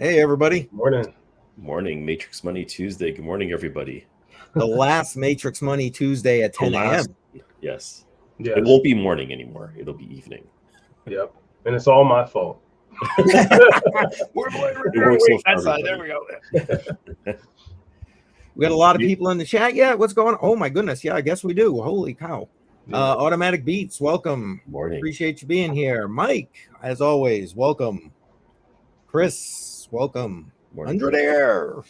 Hey, everybody. Morning. Morning, Matrix Money Tuesday. Good morning, everybody. The last Matrix Money Tuesday at 10 a.m. Yes. Yes. It won't be morning anymore. It'll be evening. Yep. And it's all my fault. It works so far, everybody. There we go. We got a lot of people in the chat. Yeah, what's going on? Oh, my goodness. Yeah, I guess we do. Holy cow. Yeah. Automatic Beats, welcome. Morning. Appreciate you being here. Mike, as always, welcome. Chris, welcome. Morning. 100 Air.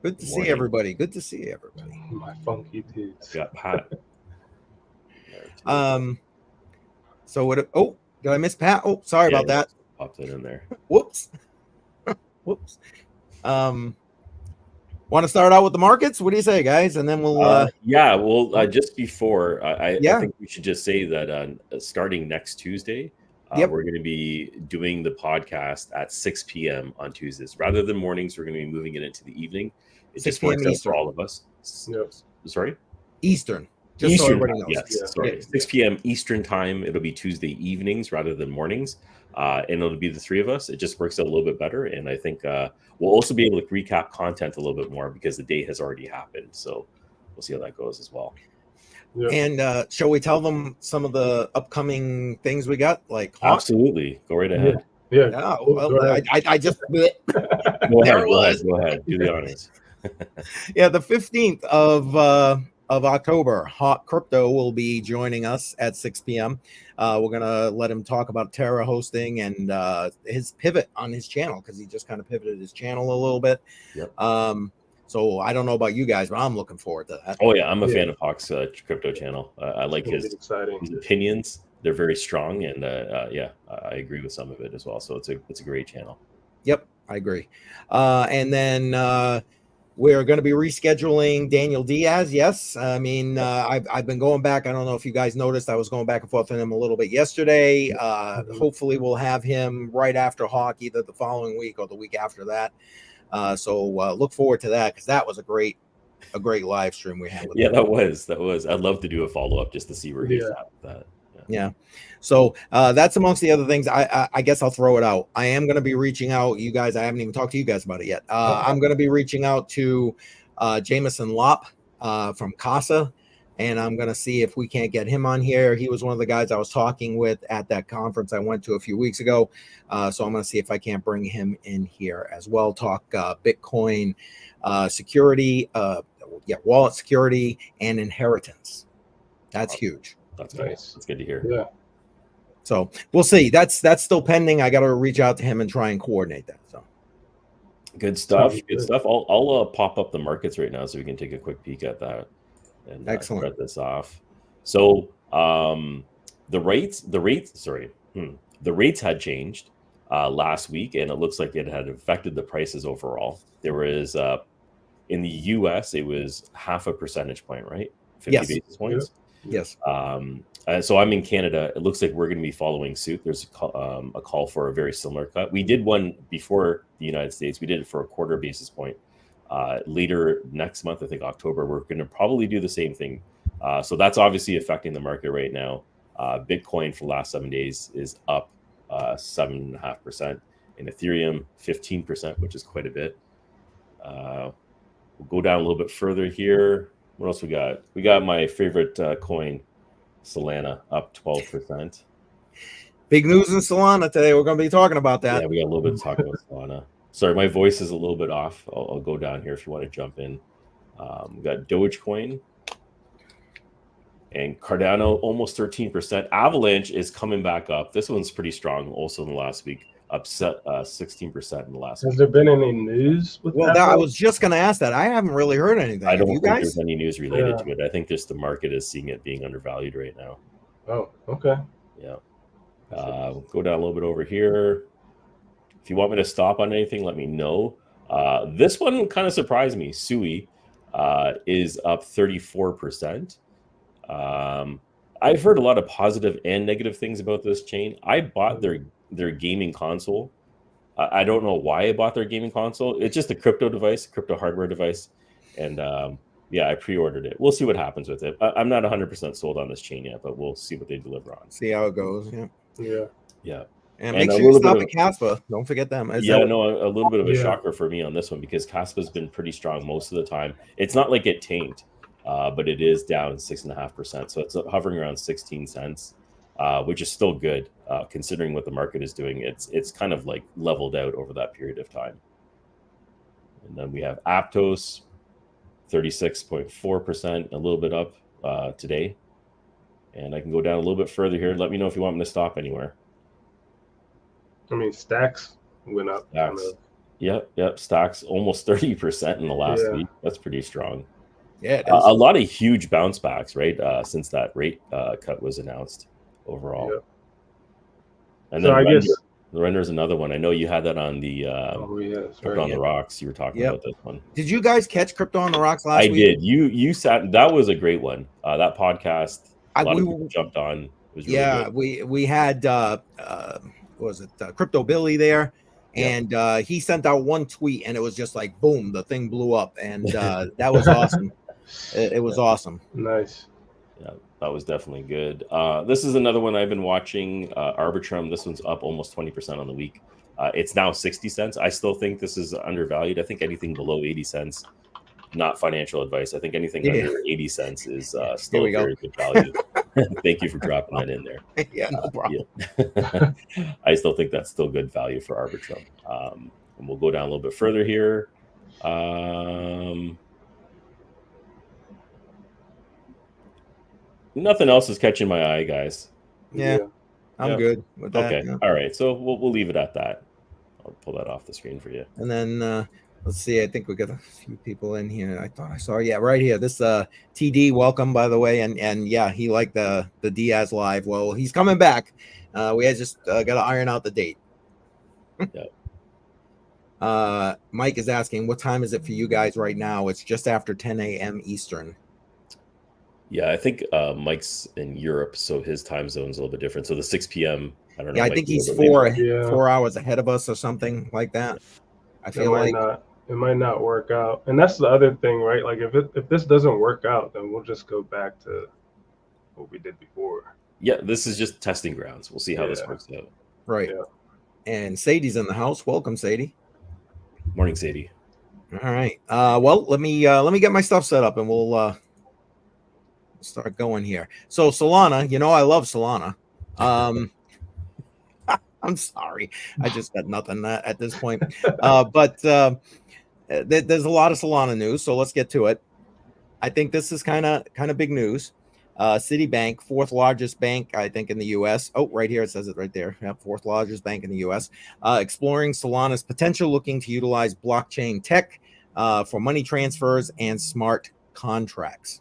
Good to see Morning. everybody. Good to see everybody. My funky dudes. Got Pat. So what? Oh, did I miss Pat? Oh, sorry about that. Popped it in there. Whoops. Whoops. Want to start out with the markets? What do you say, guys? And then we'll. Just before, I think we should just say that starting next Tuesday, we're going to be doing the podcast at 6 p.m. on Tuesdays. Rather than mornings, we're going to be moving it into the evening. It just works out for all of us. Yep. Sorry? Eastern. Just Eastern, so everybody knows. Yes, Yeah. sorry. 6 p.m. Eastern time. It'll be Tuesday evenings rather than mornings. And it'll be the three of us. It just works out a little bit better. And I think we'll also be able to recap content a little bit more because the day has already happened. So we'll see how that goes as well. Yep. And shall we tell them some of the upcoming things we got? Like Absolutely. Go right ahead. Yeah. Yeah, well, I just Go ahead. Do the honors. Yeah, the 15th of October, Hot Crypto will be joining us at 6 p.m. We're gonna let him talk about Terra hosting and his pivot on his channel because he just kind of pivoted his channel a little bit. Yep. So I don't know about you guys, but I'm looking forward to that. Oh yeah, I'm a fan of Hawk's crypto channel. I like his exciting opinions. They're very strong, and I agree with some of it as well. So it's a great channel. Yep, I agree. And then we're going to be rescheduling Daniel Diaz. Yes, I mean I've been going back. I don't know if you guys noticed. I was going back and forth with him a little bit yesterday. Hopefully, we'll have him right after Hawk, either the following week or the week after that. So look forward to that because that was a great live stream we had with him. That was. I'd love to do a follow up just to see where he's at with that. Yeah. So that's amongst the other things. I guess I'll throw it out. I am going to be reaching out. You guys, I haven't even talked to you guys about it yet. I'm going to be reaching out to Jameson Lopp from Casa, and I'm going to see if we can't get him on here. He was one of the guys I was talking with at that conference I went to a few weeks ago. So I'm going to see if I can't bring him in here as well. Talk Bitcoin security, wallet security, and inheritance. That's huge. That's nice. Nice. That's good to hear. Yeah. So we'll see. That's still pending. I got to reach out to him and try and coordinate that. So good stuff. Good stuff. I'll pop up the markets right now so we can take a quick peek at that and start this off. So the rates had changed last week, and it looks like it had affected the prices overall. There was in the U.S. it was 0.5 percentage point, right? 50 basis points. Yes. So I'm in Canada. It looks like we're going to be following suit. There's a call for a very similar cut. We did one before the United States. We did it for a 0.25 basis point. Later next month, I think October, we're going to probably do the same thing. So that's obviously affecting the market right now. Bitcoin for the last 7 days is up 7.5%. And Ethereum 15%, which is quite a bit. We'll go down a little bit further here. What else we got? We got my favorite coin, Solana, up 12%. Big news in Solana today. We're going to be talking about that. Yeah, we got a little bit to talk about Solana. Sorry, my voice is a little bit off. I'll go down here if you want to jump in. We got Dogecoin and Cardano, almost 13%. Avalanche is coming back up. This one's pretty strong also in the last week. Up 16% in the last week. Has there been any news with that? I was just going to ask that. I haven't really heard anything. I don't think there's any news related to it. I think just the market is seeing it being undervalued right now. Oh, okay. Yeah. Go down a little bit over here. If you want me to stop on anything, let me know. This one kind of surprised me. Sui is up 34%. I've heard a lot of positive and negative things about this chain. I bought their gaming console. I don't know why I bought their gaming console. It's just a crypto device, crypto hardware device. And I pre-ordered it. We'll see what happens with it. I'm not 100% sold on this chain yet, but we'll see what they deliver on. See how it goes. Yeah. Yeah. Yeah. And And make a sure you little bit stop of at Caspa. Don't forget them. Is yeah, that no, a little bit of a Yeah. shocker for me on this one because Caspa's been pretty strong most of the time. It's not like it tanked, but it is down 6.5%. So it's hovering around 16 cents, which is still good considering what the market is doing. It's kind of like leveled out over that period of time. And then we have Aptos, 36.4%, a little bit up today. And I can go down a little bit further here. Let me know if you want me to stop anywhere. I mean, stacks went up. Kind Stacks. of. Yep. Stocks almost 30% in the last Yeah. week. That's pretty strong. yeah, it is. A lot of huge bounce backs, right? Since that rate cut was announced overall. Yeah. And So then I guess. Render's another one. I know you had that on the Oh yeah, that's Crypto on right. the Rocks. You were talking about this one. Did you guys catch Crypto on the Rocks last I week? did. You sat. That was a great one. That podcast. A lot we of people jumped on. It was really Yeah, good. we had what was it, Crypto Billy there, and he sent out one tweet, and it was just like boom, the thing blew up, and that was awesome. It was awesome. Nice. Yeah, that was definitely good. This is another one I've been watching. Arbitrum. This one's up almost 20% on the week. It's now 60 cents. I still think this is undervalued. I think anything below 80 cents, not financial advice. I think anything under 80 cents is still a very good value. Thank you for dropping that in there. Yeah, no problem. Yeah. I still think that's still good value for Arbitrum. And we'll go down a little bit further here. Nothing else is catching my eye, guys. Yeah, I'm good with that. Okay. Yeah. All right. So we'll leave it at that. I'll pull that off the screen for you. And then let's see. I think we got a few people in here. I thought I saw. Yeah, right here. This TD, welcome by the way. And yeah, he liked the Diaz live. Well, he's coming back. We had just got to iron out the date. Yeah. Mike is asking, what time is it for you guys right now? It's just after 10 a.m. Eastern. Yeah, I think Mike's in Europe, so his time zone's a little bit different. So the 6 p.m. I don't know. Yeah, I think he's a little bit later. 4 hours ahead of us or something like that. I feel like it might not work out, and that's the other thing, right? Like if this doesn't work out, then we'll just go back to what we did before. Yeah, this is just testing grounds. We'll see how this works out. Right. Yeah. And Sadie's in the house. Welcome, Sadie. Morning, Sadie. All right. Well, let me get my stuff set up, and we'll start going here. So Solana, I love Solana. I'm sorry, I just got nothing at this point. But there's a lot of Solana news, so let's get to it. I think this is kind of big news. Citibank, fourth largest bank, I think, in the U.S. Oh, right here it says it right there. Yeah, fourth largest bank in the U.S. Exploring Solana's potential, looking to utilize blockchain tech for money transfers and smart contracts.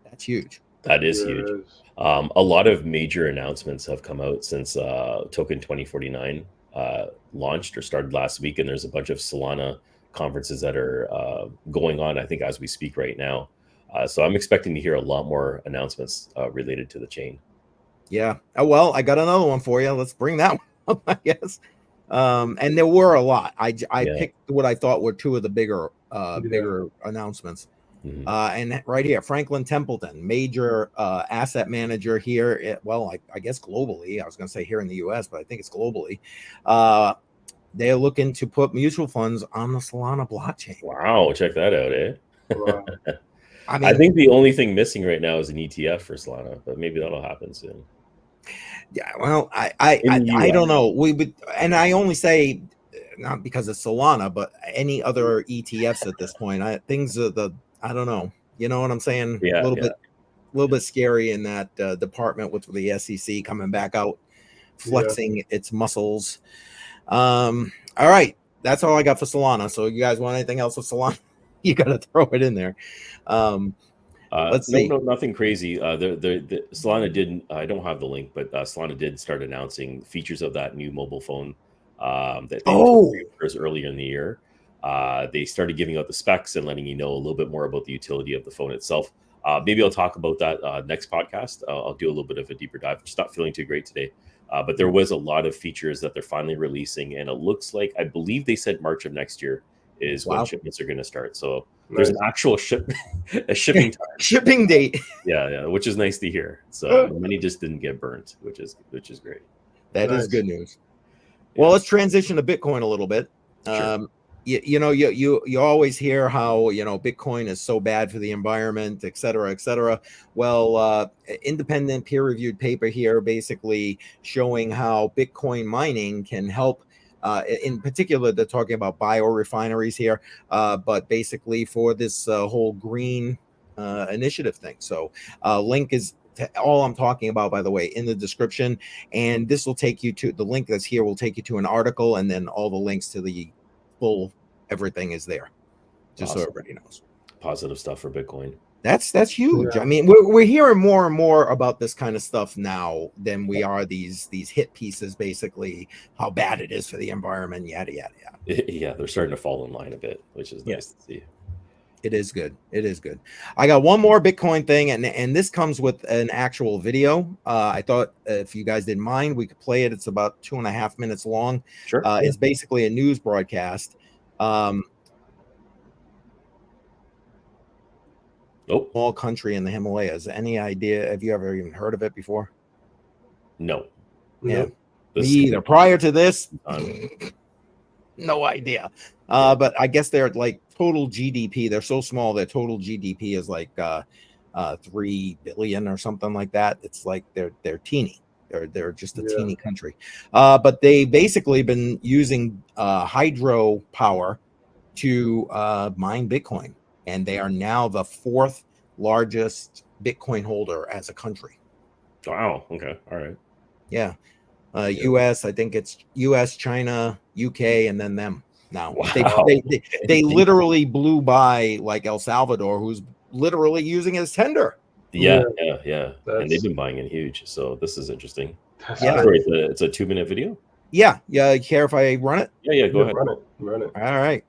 That's huge. That is huge. A lot of major announcements have come out since Token 2049 launched or started last week, and there's a bunch of Solana conferences that are going on, I think, as we speak right now. So I'm expecting to hear a lot more announcements related to the chain. Yeah. Oh, well, I got another one for you. Let's bring that one up, I guess. And there were a lot. I picked what I thought were two of the bigger announcements. Mm-hmm. And right here, Franklin Templeton, major asset manager here. I guess globally. I was going to say here in the U.S., but I think it's globally. They're looking to put mutual funds on the Solana blockchain. Wow, check that out, eh? Wow. I think the only thing missing right now is an ETF for Solana, but maybe that'll happen soon. Yeah, well, I don't know. And I only say not because of Solana, but any other ETFs at this point. I don't know. You know what I'm saying? Yeah, a little bit scary in that department with the SEC coming back out, flexing its muscles. All right, that's all I got for Solana. So you guys want anything else with Solana? You got to throw it in there. Let's see. No, nothing crazy. The Solana didn't. I don't have the link, but Solana did start announcing features of that new mobile phone that they earlier in the year. They started giving out the specs and letting you know a little bit more about the utility of the phone itself. Maybe I'll talk about that next podcast. I'll do a little bit of a deeper dive. Just not feeling too great today. But there was a lot of features that they're finally releasing, and it looks like, I believe they said March of next year is when shipments are going to start. So there's an actual shipping time. Shipping date. Yeah, which is nice to hear. So money just didn't get burnt, which is great. That is good news. Well, let's transition to Bitcoin a little bit. Sure. You always hear how Bitcoin is so bad for the environment, et cetera, et cetera. Well, independent peer-reviewed paper here basically showing how Bitcoin mining can help. In particular, they're talking about biorefineries here, but basically for this whole green initiative thing. So link is all I'm talking about, by the way, in the description, and this will take you to the link that's here will take you to an article, and then all the links to the full everything is there, just Awesome. so everybody knows. Positive stuff for Bitcoin. That's huge. Yeah. I mean, we're hearing more and more about this kind of stuff now than we are these hit pieces, basically how bad it is for the environment, yada yada yada. Yeah, they're starting to fall in line a bit, which is nice to see. It is good. It is good. I got one more Bitcoin thing, and this comes with an actual video. I thought if you guys didn't mind, we could play it. It's about 2.5 minutes long. Sure. It's basically a news broadcast. Small country in the Himalayas. Any idea? Have you ever even heard of it before? No. Yeah. Me either. Prior to this, no idea. But I guess they're like total GDP. They're so small that total GDP is like 3 billion or something like that. It's like they're teeny. They're just a teeny country. But they basically been using hydro power to mine Bitcoin, and they are now the 4th largest Bitcoin holder as a country. Wow. Okay. All right. Yeah. US, I think it's US, China, UK, and then them. Now Wow. they literally blew by like El Salvador, who's literally using it as tender. Yeah. And they've been buying it huge. So this is interesting. Yeah. Sorry, it's a 2-minute video. Yeah. Care if I run it? Yeah. Go ahead. Run it. All right.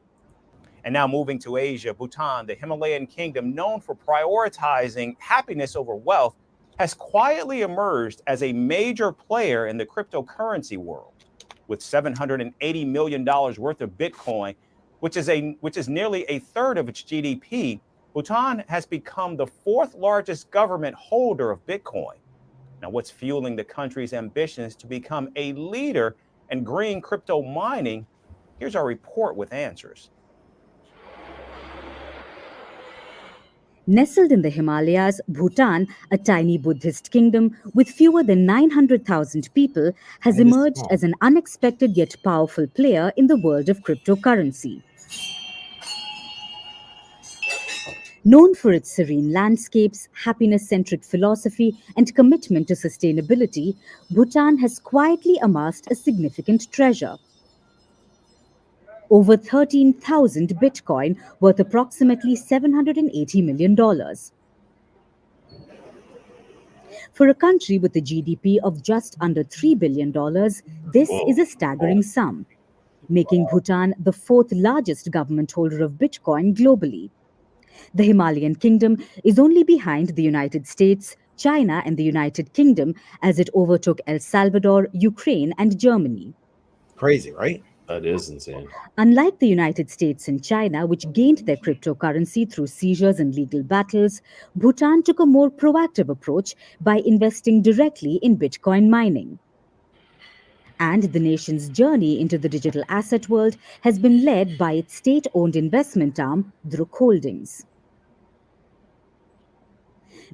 And now moving to Asia, Bhutan, the Himalayan kingdom known for prioritizing happiness over wealth, has quietly emerged as a major player in the cryptocurrency world. With $780 million worth of Bitcoin, which is nearly a third of its GDP, Bhutan has become the 4th largest government holder of Bitcoin. Now, what's fueling the country's ambitions to become a leader in green crypto mining? Here's our report with answers. Nestled in the Himalayas, Bhutan, a tiny Buddhist kingdom with fewer than 900,000 people, has emerged as an unexpected yet powerful player in the world of cryptocurrency. Known for its serene landscapes, happiness-centric philosophy, and commitment to sustainability, Bhutan has quietly amassed a significant treasure. Over 13,000 Bitcoin, worth approximately $780 million. For a country with a GDP of just under $3 billion, this is a staggering sum, making Bhutan the 4th largest government holder of Bitcoin globally. The Himalayan kingdom is only behind the United States, China, and the United Kingdom as it overtook El Salvador, Ukraine, and Germany. Crazy, right? That is insane. Unlike the United States and China, which gained their cryptocurrency through seizures and legal battles, Bhutan took a more proactive approach by investing directly in Bitcoin mining. And the nation's journey into the digital asset world has been led by its state-owned investment arm, Druk Holdings.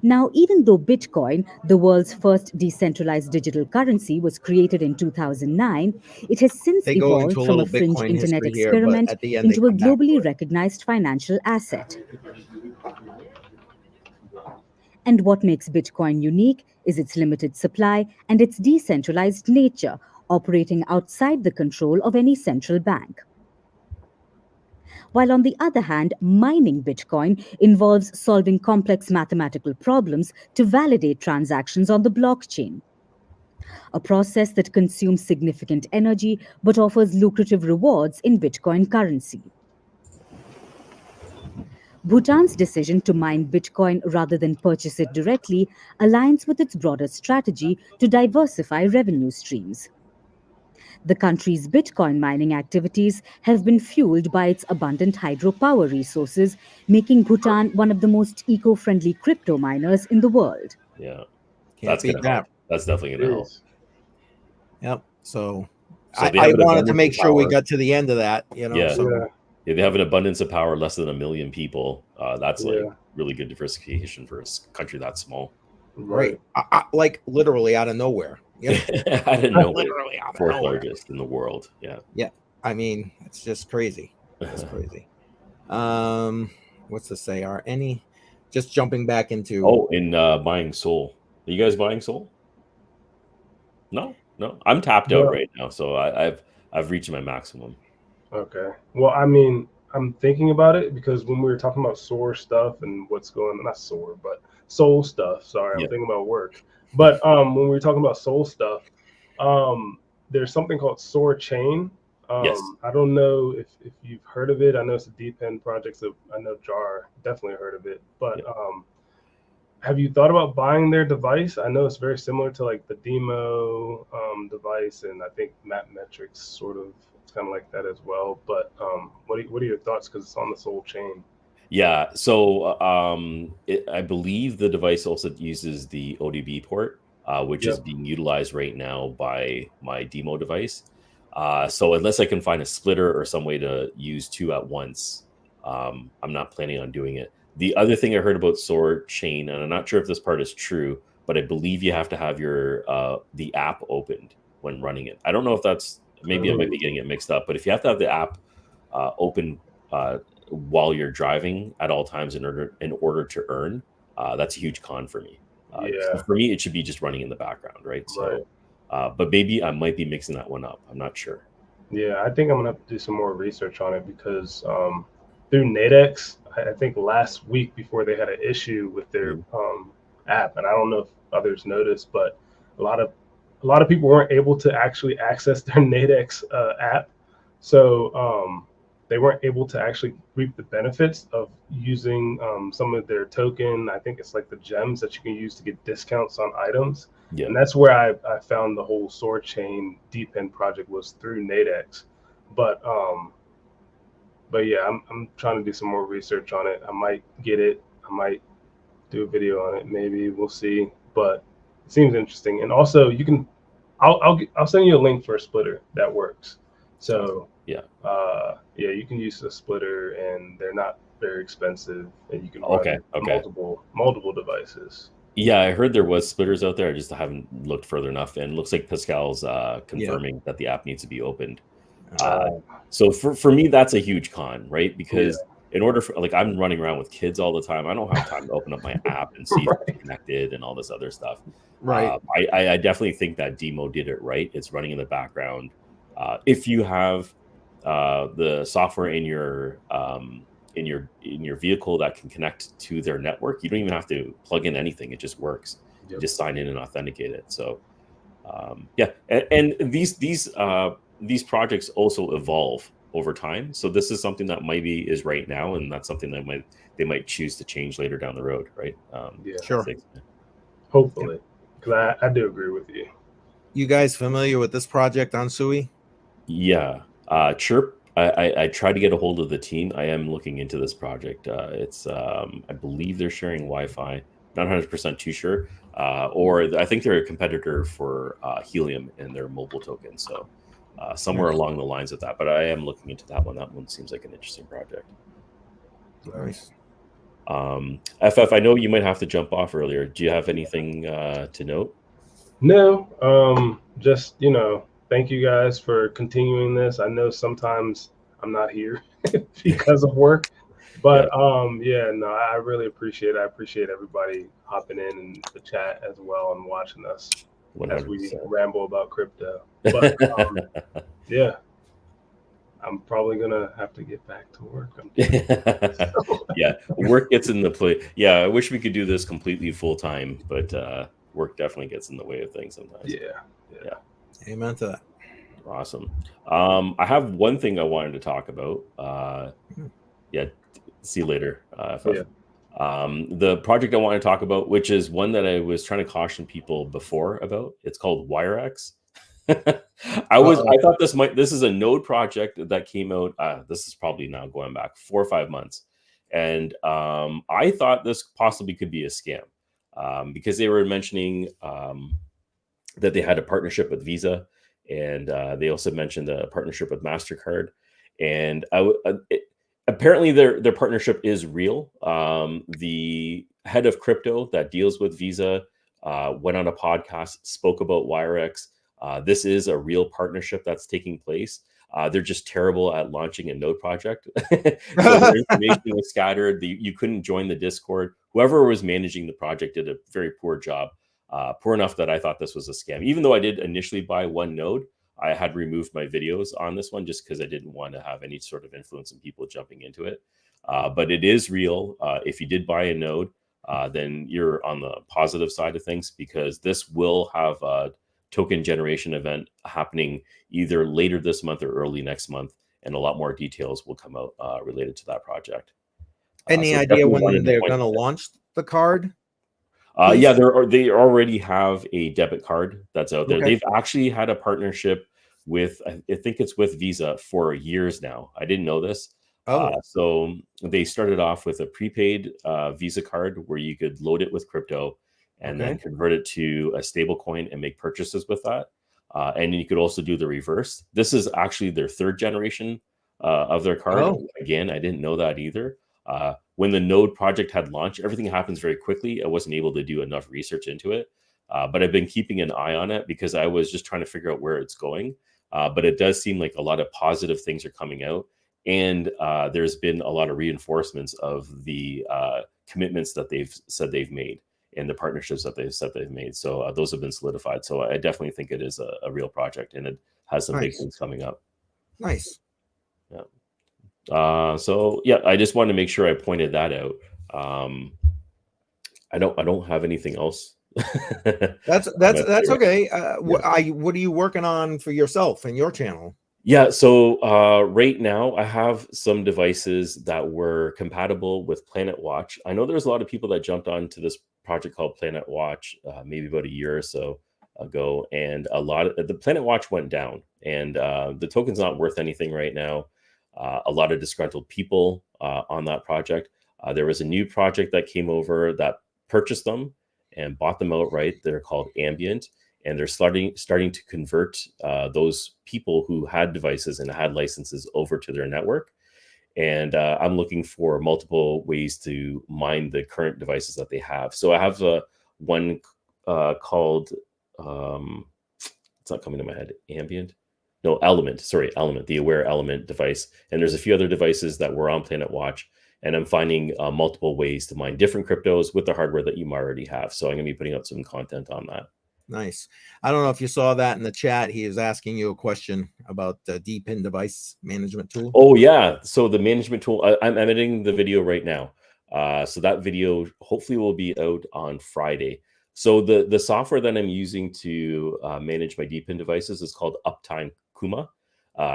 Now, even though Bitcoin, the world's first decentralized digital currency, was created in 2009, it has since evolved from a fringe internet experiment into a globally recognized financial asset. And what makes Bitcoin unique is its limited supply and its decentralized nature, operating outside the control of any central bank. While on the other hand, mining Bitcoin involves solving complex mathematical problems to validate transactions on the blockchain. A process that consumes significant energy but offers lucrative rewards in Bitcoin currency. Bhutan's decision to mine Bitcoin rather than purchase it directly aligns with its broader strategy to diversify revenue streams. The country's Bitcoin mining activities have been fueled by its abundant hydropower resources, making Bhutan one of the most eco-friendly crypto miners in the world. Yeah, that's gonna help. That's definitely going to help. Yep. So, So they I have an wanted to abundance make of sure we power. got to the end of that, you know. Yeah. So Yeah. Yeah, they have an abundance of power, less than 1 million people. That's like Yeah. really good diversification for a country that small. right, like literally out of nowhere. You know? I didn't know. Literally out of Fourth nowhere. largest in the world. Yeah. Yeah, I mean, it's just crazy. It's crazy. What's to say? Are any just jumping back into? Oh, in buying Sol. Are you guys buying Sol? No. I'm tapped out Well, right now, so I've reached my maximum. okay. Well, I mean, I'm thinking about it because when we were talking about SOAR stuff and what's going on, not SOAR, but soul stuff. Sorry, Yeah. I'm thinking about work. But when we were talking about soul stuff, there's something called SOAR Chain. Yes. I don't know if you've heard of it. I know it's a deep end project, so I know Jar definitely heard of it. But have you thought about buying their device? I know it's very similar to like the Demo device, and I think Mapmetrics sort of it's kind of like that as well. But what are your thoughts? Because it's on the Soul chain. Yeah. So I believe the device also uses the ODB port, which is being utilized right now by my demo device. So unless I can find a splitter or some way to use two at once, I'm not planning on doing it. The other thing I heard about Sword Chain, and I'm not sure if this part is true, but I believe you have to have your the app opened when running it. I don't know if that's maybe I might be getting it mixed up, but if you have to have the app open while you're driving at all times in order to earn, that's a huge con for me. For me, it should be just running in the background, right? So, but maybe I might be mixing that one up. I'm not sure. Yeah, I think I'm gonna have to do some more research on it because through Nadex, I think last week before they had an issue with their app, and I don't know if others noticed, but a lot of people weren't able to actually access their Nadex app, so they weren't able to actually reap the benefits of using some of their token. I think it's like the gems that you can use to get discounts on items. Yeah. And that's where I found the whole Sword Chain Deep End project was through Nadex. But yeah, I'm trying to do some more research on it. I might get it. I might do a video on it. Maybe we'll see. But it seems interesting. And also, you can. I'll send you a link for a splitter that works. So yeah, you can use a splitter, and they're not very expensive, and you can run multiple devices. Yeah, I heard there was splitters out there. I just haven't looked further enough, and it looks like Pascal's confirming that the app needs to be opened. So for me, that's a huge con, right? Because in order for I'm running around with kids all the time, I don't have time to open up my app and see if it's connected and all this other stuff. Right. I definitely think that Demo did it right. It's running in the background. If you have the software in your vehicle that can connect to their network, you don't even have to plug in anything. It just works. You just sign in and authenticate it. So and these projects also evolve over time. So this is something that maybe is right now, and that's something that they might choose to change later down the road, right? Sure. Hopefully, because I do agree with you. You guys familiar with this project on Sui? Yeah. Chirp. I tried to get a hold of the team. I am looking into this project. It's I believe they're sharing Wi-Fi. Not 100% too sure. Or I think they're a competitor for Helium and their mobile token. So somewhere along the lines of that. But I am looking into that one. That one seems like an interesting project. Nice. FF, I know you might have to jump off earlier. Do you have anything to note? No. Just thank you guys for continuing this. I know sometimes I'm not here because of work, but I really appreciate it. I appreciate everybody hopping in the chat as well and watching us 100%. As we ramble about crypto. But I'm probably gonna have to get back to work. Yeah, work gets in the play. Yeah, I wish we could do this completely full time, but work definitely gets in the way of things sometimes. Yeah. Amen to that. Awesome. I have one thing I wanted to talk about. See you later. The project I want to talk about, which is one that I was trying to caution people before about. It's called WireX. I thought this is a node project that came out. This is probably now going back 4 or 5 months, and I thought this possibly could be a scam because they were mentioning that they had a partnership with Visa and they also mentioned a partnership with MasterCard. And apparently their partnership is real. The head of crypto that deals with Visa went on a podcast, spoke about WireX. This is a real partnership that's taking place. They're just terrible at launching a node project. So their information was scattered. You couldn't join the Discord. Whoever was managing the project did a very poor job. Poor enough that I thought this was a scam. Even though I did initially buy one node, I had removed my videos on this one just because I didn't want to have any sort of influence in people jumping into it. But it is real. If you did buy a node, then you're on the positive side of things, because this will have a token generation event happening either later this month or early next month. And a lot more details will come out related to that project. Any So idea definitely when wanted to they're point going to that. launch the card? Yeah, they already have a debit card that's out there. Okay. They've actually had a partnership with, I think it's with Visa for years now. I didn't know this. So they started off with a prepaid Visa card where you could load it with crypto and then convert it to a stable coin and make purchases with that. And you could also do the reverse. This is actually their third generation of their card. Again, I didn't know that either. When the node project had launched, everything happens very quickly. I wasn't able to do enough research into it, but I've been keeping an eye on it because I was just trying to figure out where it's going. But it does seem like a lot of positive things are coming out, and there's been a lot of reinforcements of the commitments that they've said they've made and the partnerships that they've said they've made. So those have been solidified. So I definitely think it is a real project, and it has some big things coming up. Nice. Yeah. So yeah, I just wanted to make sure I pointed that out. I don't have anything else. That's okay. What are you working on for yourself and your channel? Yeah, so right now I have some devices that were compatible with Planet Watch. I know there's a lot of people that jumped onto this project called Planet Watch maybe about a year or so ago, and a lot of the Planet Watch went down, and the token's not worth anything right now. A lot of disgruntled people on that project. There was a new project that came over that purchased them and bought them outright. They're called Ambient, and they're starting to convert those people who had devices and had licenses over to their network. And I'm looking for multiple ways to mine the current devices that they have. So I have one called, it's not coming to my head, Ambient. No, Element, the Aware Element device. And there's a few other devices that were on Planet Watch. And I'm finding multiple ways to mine different cryptos with the hardware that you might already have. So I'm going to be putting out some content on that. Nice. I don't know if you saw that in the chat. He is asking you a question about the DPIN device management tool. Oh, yeah. So the management tool, I'm editing the video right now. So that video hopefully will be out on Friday. So the software that I'm using to manage my DPIN devices is called Uptime Kuma.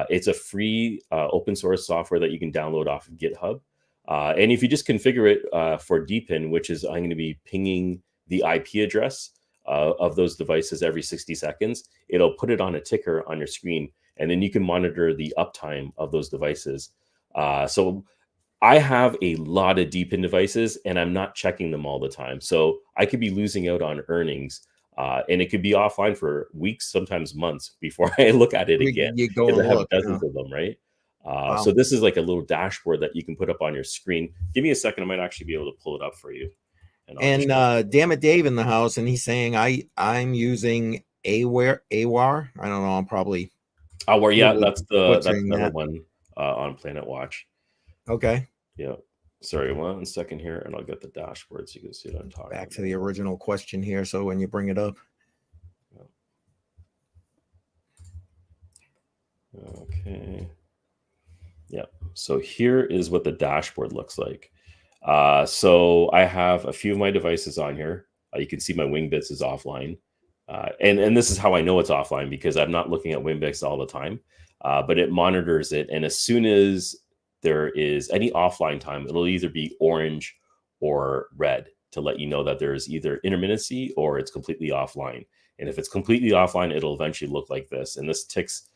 It's a free open source software that you can download off of GitHub. And if you just configure it for DPIN, which is I'm going to be pinging the IP address of those devices every 60 seconds, it'll put it on a ticker on your screen, and then you can monitor the uptime of those devices. So I have a lot of DPIN devices, and I'm not checking them all the time. So I could be losing out on earnings, and it could be offline for weeks, sometimes months before I look at it again. You go and I have look, dozens of them, right? Wow. So this is like a little dashboard that you can put up on your screen. Give me a second. I might actually be able to pull it up for you. And damn it, Dave in the house, and he's saying I'm using AWAR. I don't know. I'm probably. AWAR, yeah, that's another one on Planet Watch. Okay. Yeah. Sorry, 1 second here, and I'll get the dashboard so you can see what I'm talking about. Back to the original question here. So when you bring it up. Okay. Yeah. So here is what the dashboard looks like. So I have a few of my devices on here. You can see my WingBits is offline. And this is how I know it's offline, because I'm not looking at WingBits all the time. But it monitors it. And as soon as there is any offline time, it'll either be orange or red to let you know that there's either intermittency or it's completely offline. And if it's completely offline, it'll eventually look like this. And this ticks.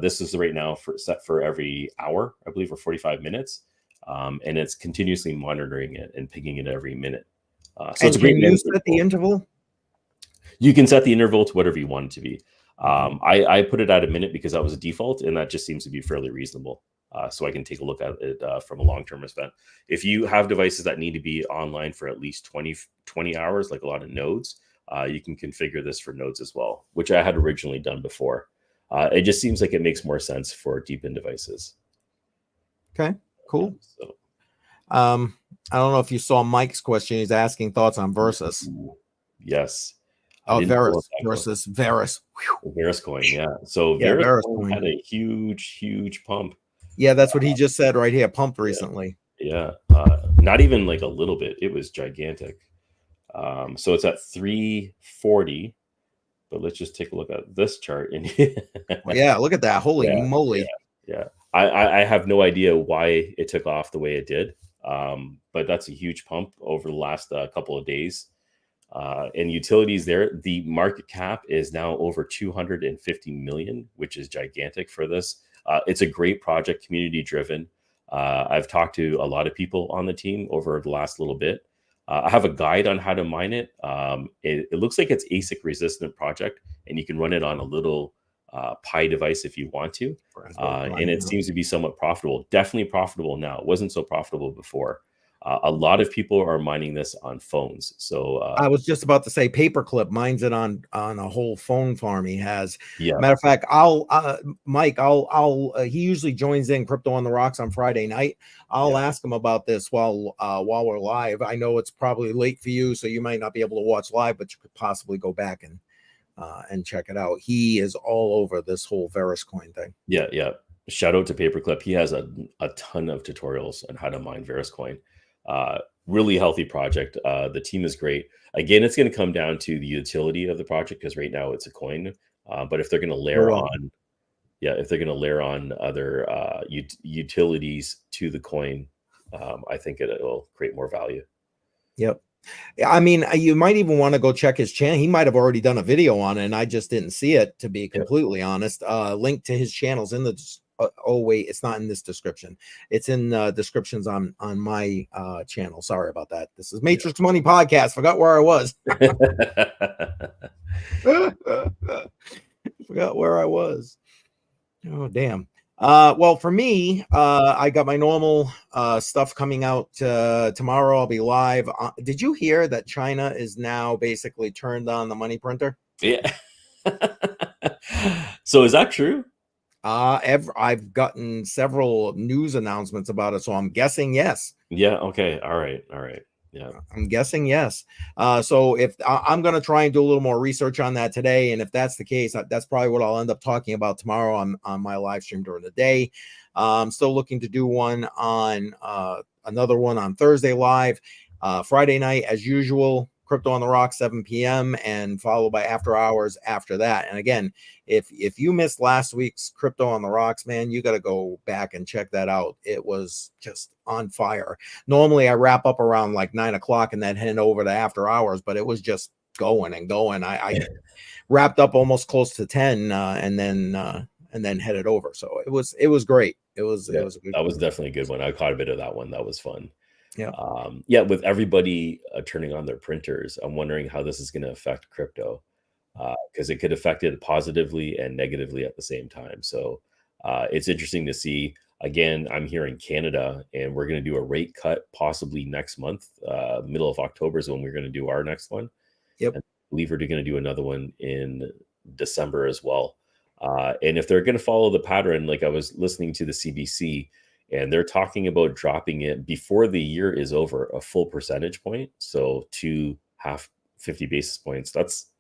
This is right now set for every hour, I believe, or 45 minutes. And it's continuously monitoring it and pinging it every minute. So it's a great. Can you set the interval? You can set the interval to whatever you want it to be. I put it at a minute because that was a default, and that just seems to be fairly reasonable. So I can take a look at it from a long-term event. If you have devices that need to be online for at least 20 hours, like a lot of nodes, you can configure this for nodes as well, which I had originally done before. It just seems like it makes more sense for deep-in devices. Okay, cool. So, I don't know if you saw Mike's question. He's asking thoughts on Versus. yes. Oh, Versus Verus. Verus coin, yeah. So Yeah, Verus coin had a huge pump. Yeah, that's what he just said right here. Pumped recently. Yeah. Not even like a little bit. It was gigantic. So it's at 340. But let's just take a look at this chart. Well, yeah, look at that. Holy moly. Yeah. I have no idea why it took off the way it did. But that's a huge pump over the last couple of days. And utilities there, the market cap is now over 250 million, which is gigantic for this. It's a great project, community driven. I've talked to a lot of people on the team over the last little bit. I have a guide on how to mine it. It looks like it's ASIC resistant project, and you can run it on a little Pi device if you want to. And it seems to be somewhat profitable. Definitely profitable now. It wasn't so profitable before. A lot of people are mining this on phones. So I was just about to say Paperclip mines it on a whole phone farm he has. Yeah. Matter of fact, Mike, he usually joins in Crypto on the Rocks on Friday night. I'll ask him about this while we're live. I know it's probably late for you, so you might not be able to watch live, but you could possibly go back and check it out. He is all over this whole Verus coin thing. Yeah. Shout out to Paperclip. He has a ton of tutorials on how to mine Verus coin. Really healthy project. The team is great. Again, it's going to come down to the utility of the project, because right now it's a coin. But if they're going to layer on other utilities to the coin, I think it'll create more value. Yep. I mean, you might even want to go check his channel. He might have already done a video on it, and I just didn't see it, to be completely honest. Link to his channel's in the oh wait, it's not in this description. It's in descriptions on my channel. Sorry about that. This is Matrix Money Podcast. Forgot where I was. Forgot where I was. Oh damn. Well, for me, I got my normal stuff coming out tomorrow. I'll be live. Did you hear that China is now basically turned on the money printer? Yeah. So is that true? I've gotten several news announcements about it, so I'm guessing yes. Yeah. Okay. All right. Yeah, I'm guessing yes. So if I'm going to try and do a little more research on that today, and if that's the case, that's probably what I'll end up talking about tomorrow on my live stream during the day. I'm still looking to do one on another one on Thursday live, Friday night as usual. Crypto on the Rocks, 7 p.m. and followed by after hours after that. And again, if you missed last week's Crypto on the Rocks, man, you got to go back and check that out. It was just on fire. Normally I wrap up around like 9 o'clock and then head over to after hours, but it was just going and going. I wrapped up almost close to 10 and then headed over. So it was great. It was a good that was definitely a good one. I caught a bit of that one. That was fun. Yeah. With everybody turning on their printers, I'm wondering how this is going to affect crypto, because it could affect it positively and negatively at the same time. So it's interesting to see. Again, I'm here in Canada, and we're going to do a rate cut possibly next month. Middle of October is when we're going to do our next one. Yep. And I believe we're going to do another one in December as well. And if they're going to follow the pattern, like I was listening to the CBC, and they're talking about dropping it before the year is over, a full percentage point. So 50 basis points. That's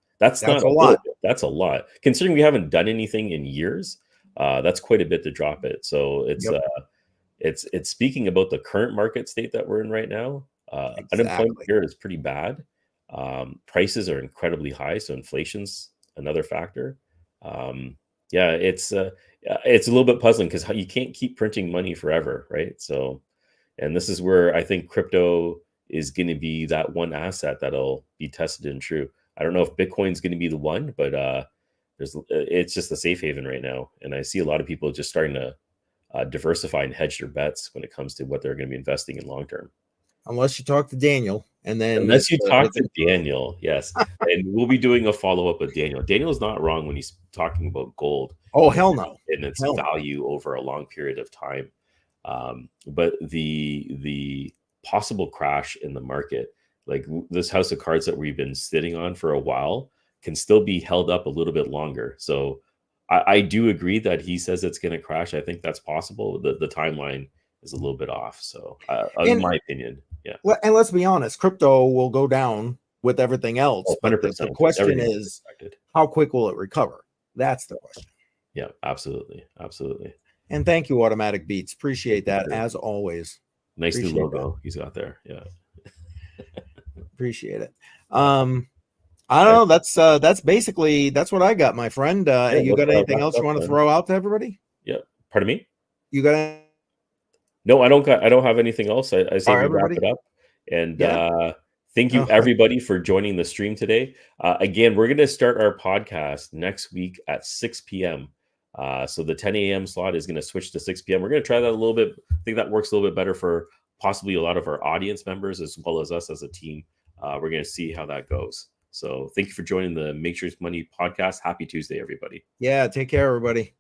not a lot. That's a lot. Considering we haven't done anything in years, that's quite a bit to drop it. So it's speaking about the current market state that we're in right now. Unemployment here is pretty bad. Prices are incredibly high. So inflation's another factor. It's a little bit puzzling because you can't keep printing money forever, right? So, and this is where I think crypto is going to be that one asset that'll be tested and true. I don't know if Bitcoin's going to be the one, but it's just a safe haven right now. And I see a lot of people just starting to diversify and hedge their bets when it comes to what they're going to be investing in long term. Unless you talk to Daniel, And then unless you talk to Daniel, yes, and we'll be doing a follow-up with Daniel. Daniel's not wrong when he's talking about gold. Oh, hell no. And its value over a long period of time. But the possible crash in the market, like this house of cards that we've been sitting on for a while, can still be held up a little bit longer. So I do agree that he says it's going to crash. I think that's possible. The timeline is a little bit off. So in my opinion, yeah. And let's be honest, crypto will go down with everything else. 100%. But the question is, how quick will it recover? That's the question. Yeah, absolutely. And thank you, Automatic Beats. Appreciate that as always. Nice new logo he's got there. Yeah. Appreciate it. I don't know. That's basically what I got, my friend. You got anything else you want to throw out to everybody? Yeah. Pardon me? You got No, I don't have anything else. I say we wrap it up. And thank you everybody for joining the stream today. Again, we're going to start our podcast next week at 6 p.m. So the 10 a.m. slot is going to switch to 6 p.m. We're going to try that a little bit. I think that works a little bit better for possibly a lot of our audience members as well as us as a team. We're going to see how that goes. So thank you for joining the Matrix Money podcast. Happy Tuesday, everybody. Yeah, take care, everybody.